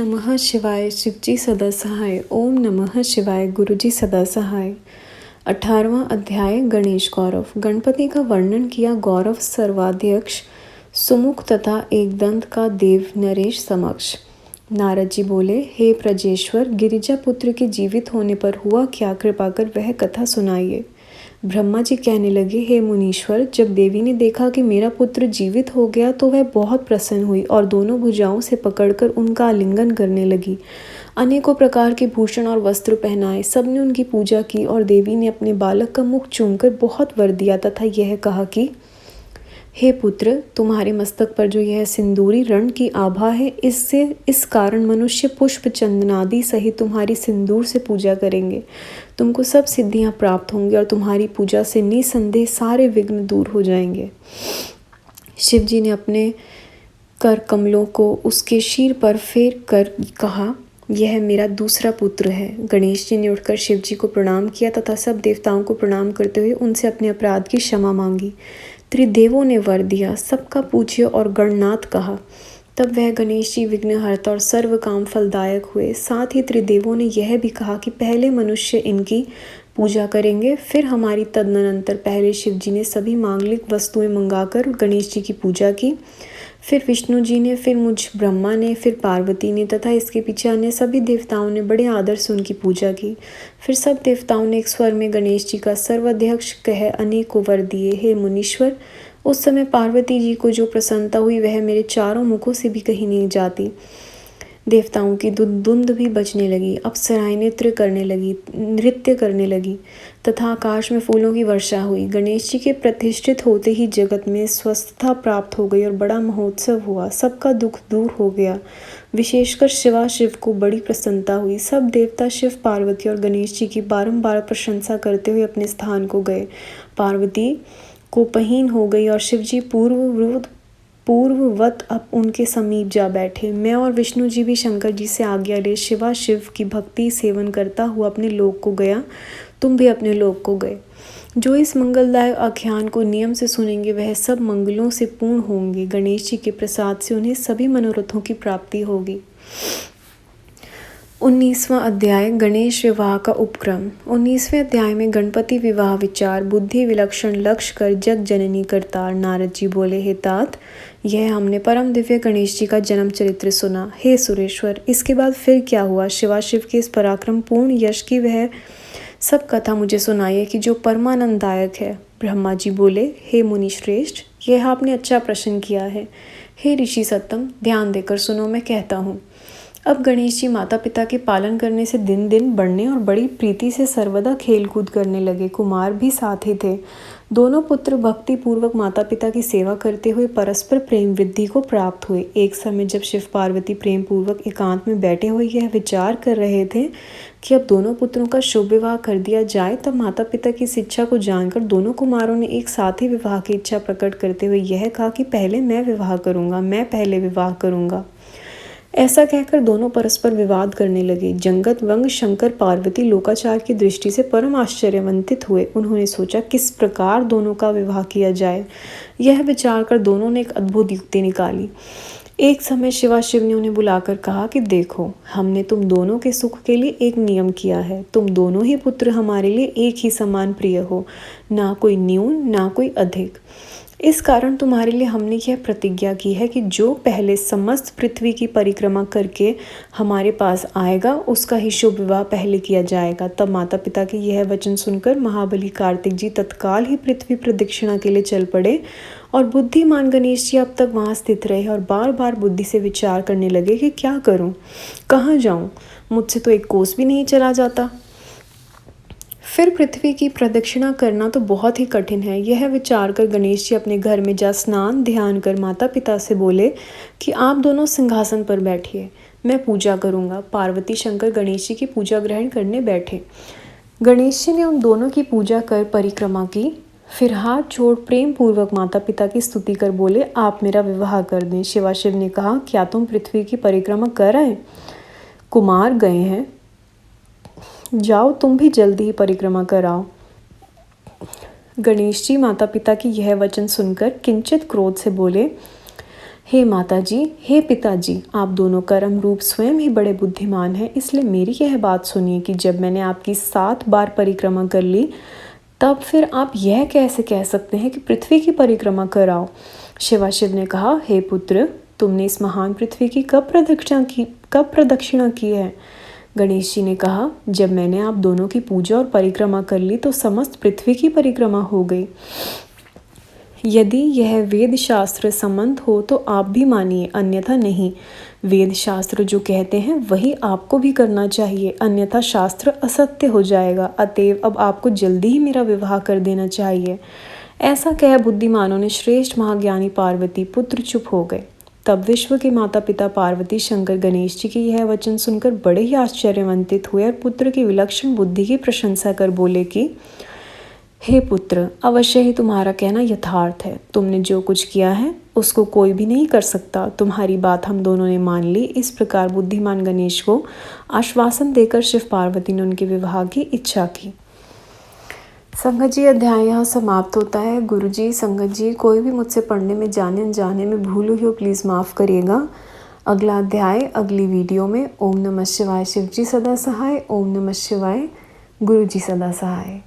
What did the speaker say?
नमः शिवाय शिवजी सदा सहाय। ओम नमः शिवाय गुरुजी सदा सहाय। 18वां अध्याय गणेश गौरव। गणपति का वर्णन किया गौरव सर्वाध्यक्ष सुमुख तथा एकदंत का देव नरेश समक्ष। नारद जी बोले, हे प्रजेश्वर, गिरिजा पुत्र के जीवित होने पर हुआ क्या, कृपा कर वह कथा सुनाइए। ब्रह्मा जी कहने लगे, हे मुनीश्वर, जब देवी ने देखा कि मेरा पुत्र जीवित हो गया तो वह बहुत प्रसन्न हुई और दोनों भुजाओं से पकड़कर उनका आलिंगन करने लगी। अनेकों प्रकार के भूषण और वस्त्र पहनाए, सबने उनकी पूजा की और देवी ने अपने बालक का मुख चूमकर बहुत वर दिया तथा यह कहा कि हे पुत्र, तुम्हारे मस्तक पर जो यह सिंदूरी रण की आभा है, इससे इस कारण मनुष्य पुष्प चंदनादि सहित तुम्हारी सिंदूर से पूजा करेंगे। तुमको सब सिद्धियां प्राप्त होंगी और तुम्हारी पूजा से निसंदेह सारे विघ्न दूर हो जाएंगे। शिव जी ने अपने कर कमलों को उसके शीर पर फेर कर कहा, यह मेरा दूसरा पुत्र है। गणेश जी ने उठकर शिव जी को प्रणाम किया तथा सब देवताओं को प्रणाम करते हुए उनसे अपने अपराध की क्षमा मांगी। त्रिदेवों ने वर दिया, सबका पूज्य और गणनाथ कहा। तब वह गणेश जी विघ्नहर्ता और सर्व काम फलदायक हुए। साथ ही त्रिदेवों ने यह भी कहा कि पहले मनुष्य इनकी पूजा करेंगे, फिर हमारी। तदनंतर पहले शिव जी ने सभी मांगलिक वस्तुएं मंगाकर गणेश जी की पूजा की, फिर विष्णु जी ने, फिर मुझ ब्रह्मा ने, फिर पार्वती ने तथा इसके पीछे अन्य सभी देवताओं ने बड़े आदर से उनकी पूजा की। फिर सब देवताओं ने एक स्वर में गणेश जी का सर्वाध्यक्ष कह अनेकों वर दिए। हे मुनीश्वर, उस समय पार्वती जी को जो प्रसन्नता हुई वह मेरे चारों मुखों से भी कहीं नहीं जाती। देवताओं की धुंध भी बजने लगी, अप्सराएं नृत्य करने लगी तथा आकाश में फूलों की वर्षा हुई। गणेश जी के प्रतिष्ठित होते ही जगत में स्वस्थता प्राप्त हो गई और बड़ा महोत्सव हुआ। सबका दुख दूर हो गया। विशेषकर शिव को बड़ी प्रसन्नता हुई। सब देवता शिव, पार्वती और गणेश जी की बारंबार प्रशंसा करते हुए अपने स्थान को गए। पार्वती कोपहीन हो गई और शिव जी पूर्ववत अब उनके समीप जा बैठे। मैं और विष्णु जी भी शंकर जी से आज्ञा ले शिव की भक्ति सेवन करता हुआ अपने लोक को गया। तुम भी अपने लोक को गए। जो इस मंगलदायक आख्यान को नियम से सुनेंगे वह सब मंगलों से पूर्ण होंगे। गणेश जी के प्रसाद से उन्हें सभी मनोरथों की प्राप्ति होगी। 19वां अध्याय गणेश विवाह का उपक्रम। 19वें अध्याय में गणपति विवाह विचार, बुद्धि विलक्षण लक्ष्य कर जग जननी करतार। नारद जी बोले, हे तात, यह हमने परम दिव्य गणेश जी का जन्म चरित्र सुना। हे सुरेश्वर, इसके बाद फिर क्या हुआ? शिव के इस पराक्रम पूर्ण यश की वह सब कथा मुझे सुनाइए कि जो परमानंददायक है। ब्रह्मा जी बोले, हे मुनि श्रेष्ठ, यह आपने अच्छा प्रश्न किया है। हे ऋषि सत्तम, ध्यान देकर सुनो, मैं कहता हूँ। अब गणेश जी माता पिता के पालन करने से दिन दिन बढ़ने और बड़ी प्रीति से सर्वदा खेल कूद करने लगे। कुमार भी साथ ही थे। दोनों पुत्र भक्ति पूर्वक माता पिता की सेवा करते हुए परस्पर प्रेम वृद्धि को प्राप्त हुए। एक समय जब शिव पार्वती प्रेम पूर्वक एकांत में बैठे हुए यह विचार कर रहे थे कि अब दोनों पुत्रों का शुभ विवाह कर दिया जाए, तब माता पिता की इस इच्छा को जानकर दोनों कुमारों ने एक साथ ही विवाह की इच्छा प्रकट करते हुए यह कहा कि पहले मैं पहले विवाह करूँगा। ऐसा कहकर दोनों परस्पर विवाद करने लगे। जंगत वंग शंकर पार्वती लोकाचार की दृष्टि से परम आश्चर्यवंतित हुए। उन्होंने सोचा किस प्रकार दोनों का विवाह किया जाए। यह विचार कर दोनों ने एक अद्भुत युक्ति निकाली। एक समय शिव ने उन्हें बुलाकर कहा कि देखो, हमने तुम दोनों के सुख के लिए एक नियम किया है। तुम दोनों ही पुत्र हमारे लिए एक ही समान प्रिय हो, ना कोई न्यून ना कोई अधिक। इस कारण तुम्हारे लिए हमने यह प्रतिज्ञा की है कि जो पहले समस्त पृथ्वी की परिक्रमा करके हमारे पास आएगा उसका ही शुभ विवाह पहले किया जाएगा। तब माता पिता के यह वचन सुनकर महाबली कार्तिक जी तत्काल ही पृथ्वी प्रदक्षिणा के लिए चल पड़े और बुद्धिमान गणेश जी अब तक वहाँ स्थित रहे और बार बार बुद्धि से विचार करने लगे कि क्या करूँ, कहाँ जाऊँ, मुझसे तो एक कोस भी नहीं चला जाता। फिर पृथ्वी की प्रदक्षिणा करना तो बहुत ही कठिन है। यह विचार कर गणेश जी अपने घर में जा स्नान ध्यान कर माता पिता से बोले कि आप दोनों सिंहासन पर बैठिए, मैं पूजा करूँगा। पार्वती शंकर गणेश जी की पूजा ग्रहण करने बैठे। गणेश जी ने उन दोनों की पूजा कर परिक्रमा की, फिर हाथ जोड़ प्रेम पूर्वक माता पिता की स्तुति कर बोले, आप मेरा विवाह कर दें। शिव ने कहा, क्या तुम पृथ्वी की परिक्रमा कर आए? कुमार गए हैं, जाओ तुम भी जल्दी ही परिक्रमा कराओ। गणेश जी माता पिता की यह वचन सुनकर किंचित क्रोध से बोले, हे माताजी, हे पिताजी, आप दोनों कर्म रूप स्वयं ही बड़े बुद्धिमान हैं, इसलिए मेरी यह बात सुनिए कि जब मैंने आपकी 7 बार परिक्रमा कर ली, तब फिर आप यह कैसे कह सकते हैं कि पृथ्वी की परिक्रमा कराओ। शिवाशिव ने कहा, हे पुत्र, तुमने इस महान पृथ्वी की कब प्रदक्षिणा की है। गणेश जी ने कहा, जब मैंने आप दोनों की पूजा और परिक्रमा कर ली तो समस्त पृथ्वी की परिक्रमा हो गई। यदि यह वेद शास्त्र संबंध हो तो आप भी मानिए, अन्यथा नहीं। वेद शास्त्र जो कहते हैं वही आपको भी करना चाहिए, अन्यथा शास्त्र असत्य हो जाएगा। अतएव अब आपको जल्दी ही मेरा विवाह कर देना चाहिए। ऐसा कह बुद्धिमानों ने श्रेष्ठ महाज्ञानी पार्वती पुत्र चुप हो गए। तब विश्व के माता पिता पार्वती शंकर गणेश जी के यह वचन सुनकर बड़े ही आश्चर्यवंतित हुए और पुत्र की विलक्षण बुद्धि की प्रशंसा कर बोले कि हे पुत्र, अवश्य ही तुम्हारा कहना यथार्थ है। तुमने जो कुछ किया है उसको कोई भी नहीं कर सकता। तुम्हारी बात हम दोनों ने मान ली। इस प्रकार बुद्धिमान गणेश को आश्वासन देकर शिव पार्वती ने उनके विवाह की इच्छा की। संगत जी, अध्याय यहाँ समाप्त होता है। गुरु जी, संगत जी, कोई भी मुझसे पढ़ने में जाने अनजाने में भूल हुई हो प्लीज़ माफ़ करिएगा। अगला अध्याय अगली वीडियो में। ओम नमः शिवाय। शिव जी सदा सहाय। ओम नमः शिवाय। गुरु जी सदा सहाय।